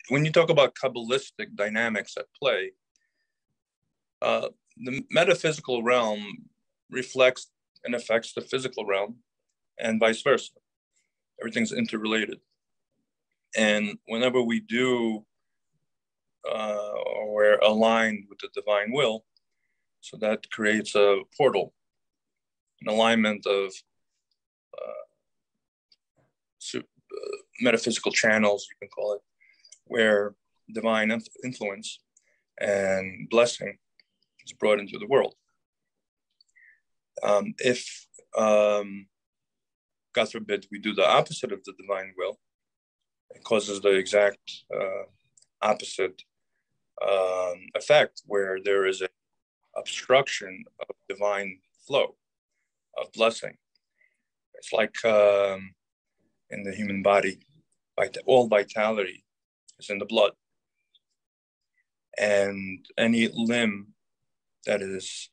when you talk about Kabbalistic dynamics at play, the metaphysical realm reflects and affects the physical realm, and vice versa. Everything's interrelated. And whenever we do, or we're aligned with the divine will, so that creates a portal, an alignment of metaphysical channels, you can call it, where divine influence and blessing is brought into the world. If, God forbid, we do the opposite of the divine will, it causes the exact opposite effect, where there is an obstruction of divine flow of blessing. It's like in the human body, all vitality is in the blood. And any limb that is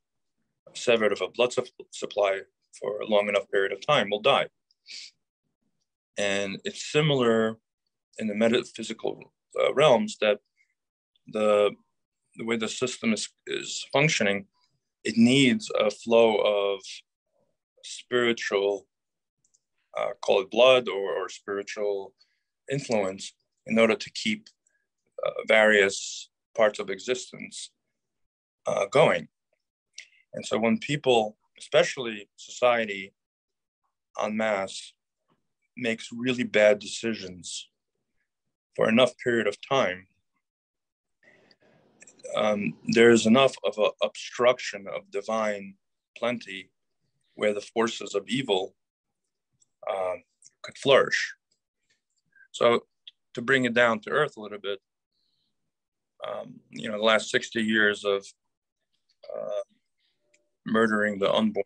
severed of a blood supply for a long enough period of time will die. And it's similar in the metaphysical realms, that the way the system is functioning, it needs a flow of spiritual, call it blood or spiritual influence, in order to keep various parts of existence going. And so when people, especially society en masse, makes really bad decisions for enough period of time, there's enough of an obstruction of divine plenty where the forces of evil could flourish. So to bring it down to earth a little bit, the last 60 years of murdering the unborn,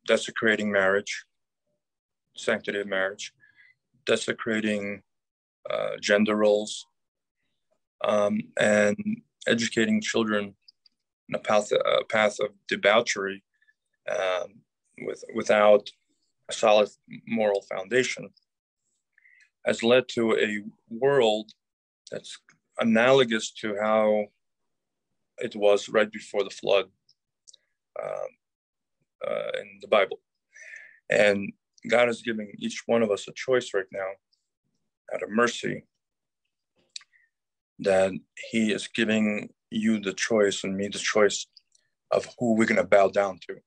desecrating marriage, sanctity of marriage, desecrating gender roles, and educating children in a path of debauchery, without a solid moral foundation, has led to a world that's analogous to how it was right before the flood in the Bible. And God is giving each one of us a choice right now, out of mercy, that He is giving you the choice and me the choice of who we're going to bow down to.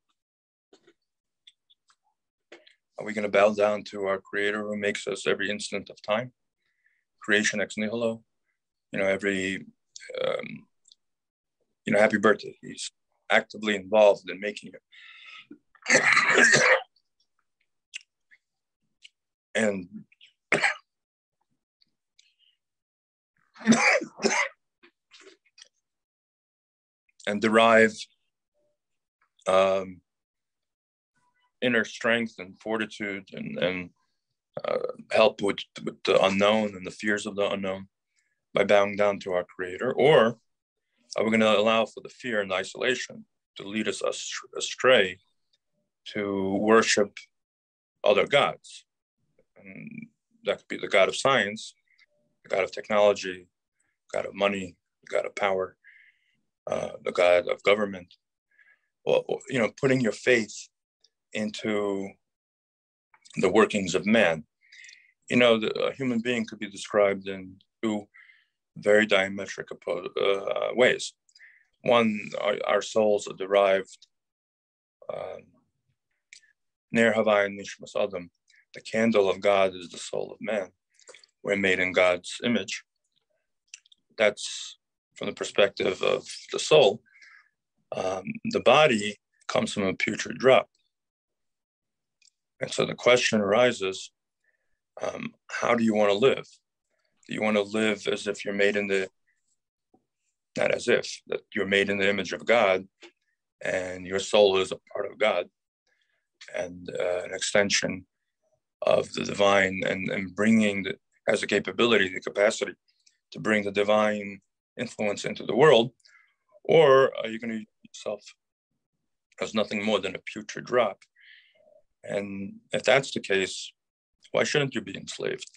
Are we going to bow down to our Creator, who makes us every instant of time? Creation ex nihilo. Every, happy birthday. He's actively involved in making it. And and derive inner strength and fortitude, and help with the unknown and the fears of the unknown by bowing down to our Creator? Or are we going to allow for the fear and isolation to lead us astray to worship other gods? And that could be the God of science, the God of technology, the God of money, the God of power, the God of government. Well, putting your faith into the workings of man. A human being could be described in two very diametric ways. One, our souls are derived, Ner Havayin Nishmas Adam. The candle of God is the soul of man. We're made in God's image. That's from the perspective of the soul. The body comes from a putrid drop. And so the question arises, how do you want to live? Do you want to live as if you're made not as if, that you're made in the image of God, and your soul is a part of God and an extension of the divine, and has the capability, the capacity to bring the divine influence into the world? Or are you going to use yourself as nothing more than a putrid drop? And if that's the case, Why shouldn't you be enslaved?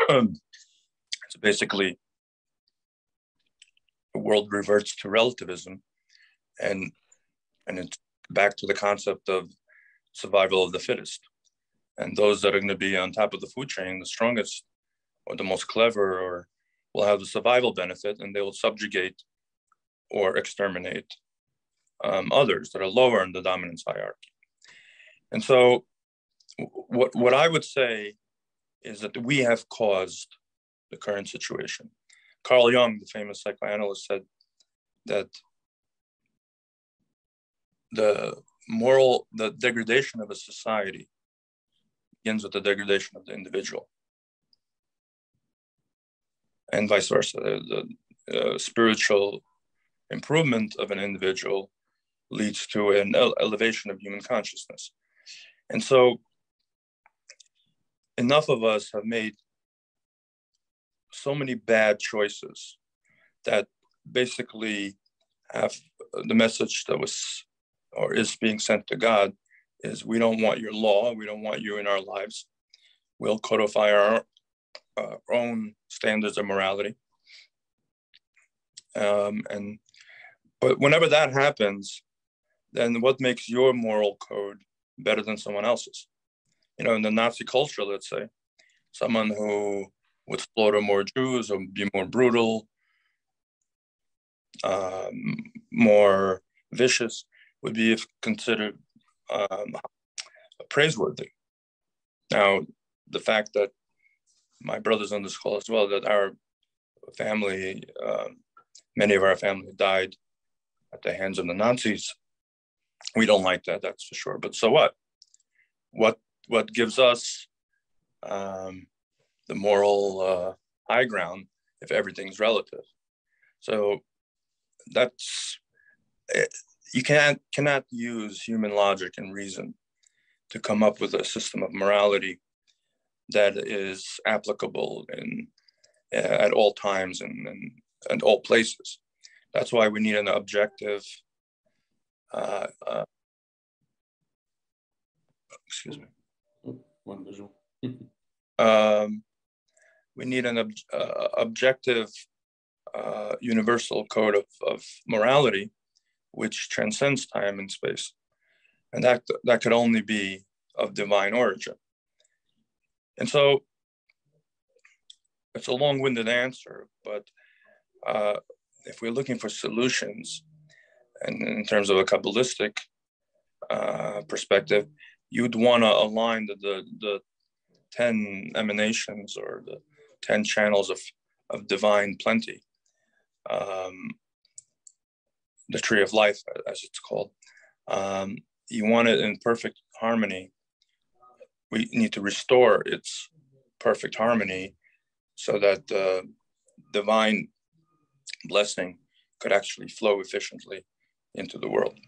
So basically, the world reverts to relativism, and it's back to the concept of survival of the fittest. And those that are going to be on top of the food chain, the strongest or the most clever, or will have the survival benefit, and they will subjugate or exterminate others that are lower in the dominance hierarchy. And so what I would say is that we have caused the current situation. Carl Jung, the famous psychoanalyst, said that the degradation of a society begins with the degradation of the individual, and vice versa. The spiritual improvement of an individual leads to an elevation of human consciousness. And so enough of us have made so many bad choices that basically have the message that was or is being sent to God is, we don't want your law, we don't want you in our lives. We'll codify our own standards of morality. But whenever that happens, then what makes your moral code better than someone else's? You know, in the Nazi culture, let's say, someone who would slaughter more Jews or be more brutal, more vicious, would be considered praiseworthy. Now, the fact that my brother's on this call as well, that our family, many of our family died at the hands of the Nazis, we don't like that, that's for sure. But so what? What gives us the moral high ground if everything's relative? So that's, you cannot use human logic and reason to come up with a system of morality that is applicable at all times and all places. That's why we need an objective, excuse me. One visual. We need an objective, universal code of morality, which transcends time and space. And that could only be of divine origin. And so it's a long-winded answer, but if we're looking for solutions, and in terms of a Kabbalistic perspective, you'd want to align the 10 emanations or the 10 channels of divine plenty, the tree of life, as it's called. You want it in perfect harmony. We need to restore its perfect harmony so that the divine blessing could actually flow efficiently into the world.